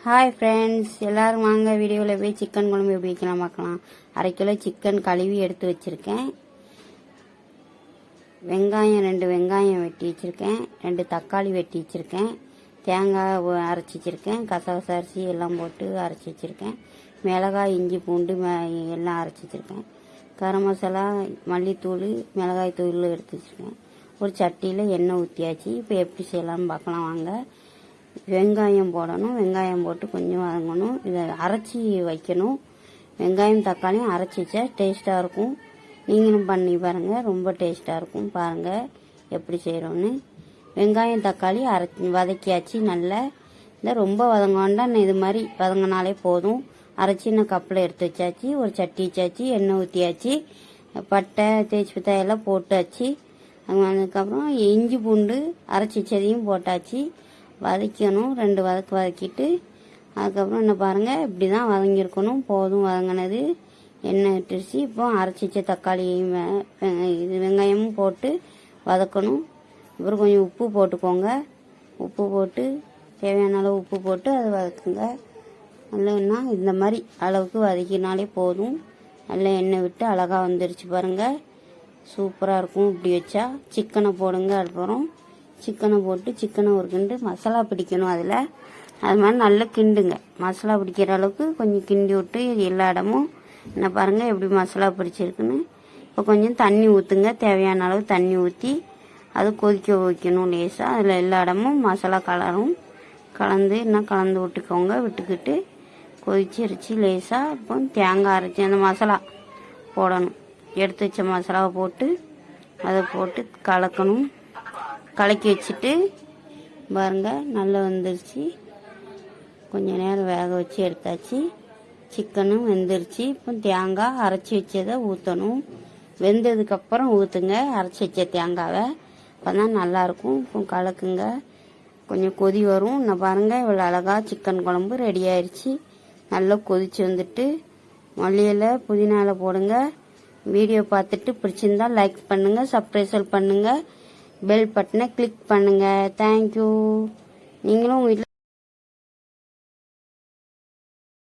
Hi friends, எல்லோரும் வாங்க வீடியோவில் போய் சிக்கன் குழம்பு எப்படி வைக்கலாம் பார்க்கலாம். 1/2 கிலோ சிக்கன் கழுவி எடுத்து வச்சுருக்கேன். வெங்காயம் 2 வெங்காயம் வெட்டி வச்சுருக்கேன். 2 தக்காளி வெட்டி வச்சுருக்கேன். தேங்காய் அரைச்சி வச்சுருக்கேன். கசகச அரிசி எல்லாம் போட்டு அரைச்சி வச்சுருக்கேன். மிளகாய், இஞ்சி, பூண்டு எல்லாம் அரைச்சி வச்சுருக்கேன். கரம் மசாலா, மல்லித்தூள், மிளகாய் தூள் எடுத்து வச்சுருக்கேன். ஒரு சட்டியில் எண்ணெய் ஊற்றியாச்சு. இப்போ எப்படி செய்யலாம்னு பார்க்கலாம் வாங்க. வெங்காயம் போடணும். வெங்காயம் போட்டு கொஞ்சம் வதங்கணும். இதை அரைச்சி வைக்கணும். வெங்காயம் தக்காளியும் அரைச்சி வச்சா டேஸ்ட்டாக இருக்கும். நீங்களும் பண்ணி பாருங்கள், ரொம்ப டேஸ்ட்டாக இருக்கும். பாருங்கள் எப்படி செய்கிறோன்னு. வெங்காயம் தக்காளி வதக்கியாச்சு. நல்லா இந்த ரொம்ப வதங்க வேண்டாம், இது மாதிரி வதங்கினாலே போதும். அரைச்சி நான் கப்பில் எடுத்து வச்சாச்சு. ஒரு சட்டி வச்சாச்சு. எண்ணெய் ஊற்றியாச்சு. பட்டை, தேய்ச்சி எல்லாம் போட்டாச்சு. அதுக்கப்புறம் இஞ்சி பூண்டு அரைச்சி வச்சதையும் போட்டாச்சு. வதக்கணும். 2 வதக்கு வதக்கிட்டு அதுக்கப்புறம் என்ன பாருங்கள், இப்படி தான் வதங்கியிருக்கணும். போதும் வதங்கினது. எண்ணெய் விட்டுருச்சு. இப்போ அரைச்சி வச்ச தக்காளியும் இது வெங்காயமும் போட்டு வதக்கணும். அப்புறம் கொஞ்சம் உப்பு போட்டுக்கோங்க. உப்பு போட்டு தேவையான அளவு உப்பு போட்டு அதை வதக்குங்க. இல்லைன்னா இந்த மாதிரி அளவுக்கு வதக்கினாலே போதும். நல்லா எண்ணெய் விட்டு அழகாக வந்துருச்சு பாருங்கள். சூப்பராக இருக்கும் இப்படி வச்சா. சிக்கனை போடுங்க. அப்புறம் சிக்கனை போட்டு சிக்கனை ஒரு கிண்டு மசாலா பிடிக்கணும். அதில் அது மாதிரி நல்லா கிண்டுங்க. மசாலா பிடிக்கிற அளவுக்கு கொஞ்சம் கிண்டி விட்டு எல்லா இடமும் என்ன பாருங்கள் எப்படி மசாலா பிடிச்சிருக்குன்னு. இப்போ கொஞ்சம் தண்ணி ஊற்றுங்க. தேவையான அளவு தண்ணி ஊற்றி அது கொதிக்க வைக்கணும் லேசாக. அதில் எல்லா இடமும் மசாலா கலந்து இன்னும் கலந்து விட்டுக்கோங்க. விட்டுக்கிட்டு கொதிச்சிருச்சு லேசாக. இப்போ தேங்காய் அரைச்சி அந்த மசாலா போடணும். எடுத்து வச்ச மசாலாவை போட்டு அதை போட்டு கலக்கணும். கலக்கி வச்சுட்டு பாருங்கள் நல்லா வந்துருச்சு. கொஞ்சம் நேரம் வேக வச்சு எடுத்தாச்சு. சிக்கனும் வெந்துருச்சு. இப்போ தேங்காய் அரைச்சி வச்சதை ஊற்றணும். வெந்ததுக்கப்புறம் ஊற்றுங்க அரைச்சி வச்ச தேங்காவை. அப்போ தான் நல்லாயிருக்கும். இப்போ கலக்குங்க. கொஞ்சம் கொதி வரும். நான் பாருங்கள் இவ்வளோ அழகாக சிக்கன் குழம்பு ரெடி ஆயிடுச்சு. நல்லா கொதிச்சு வந்துட்டு மல்லி இலை, புதினா இலை போடுங்க. வீடியோ பார்த்துட்டு பிடிச்சிருந்தா லைக் பண்ணுங்கள், சப்ஸ்கிரைப் பண்ணுங்கள், பெல் பட்டனை கிளிக் பண்ணுங்கள். தேங்க்யூ. நீங்களும் உங்கள் வீட்டில்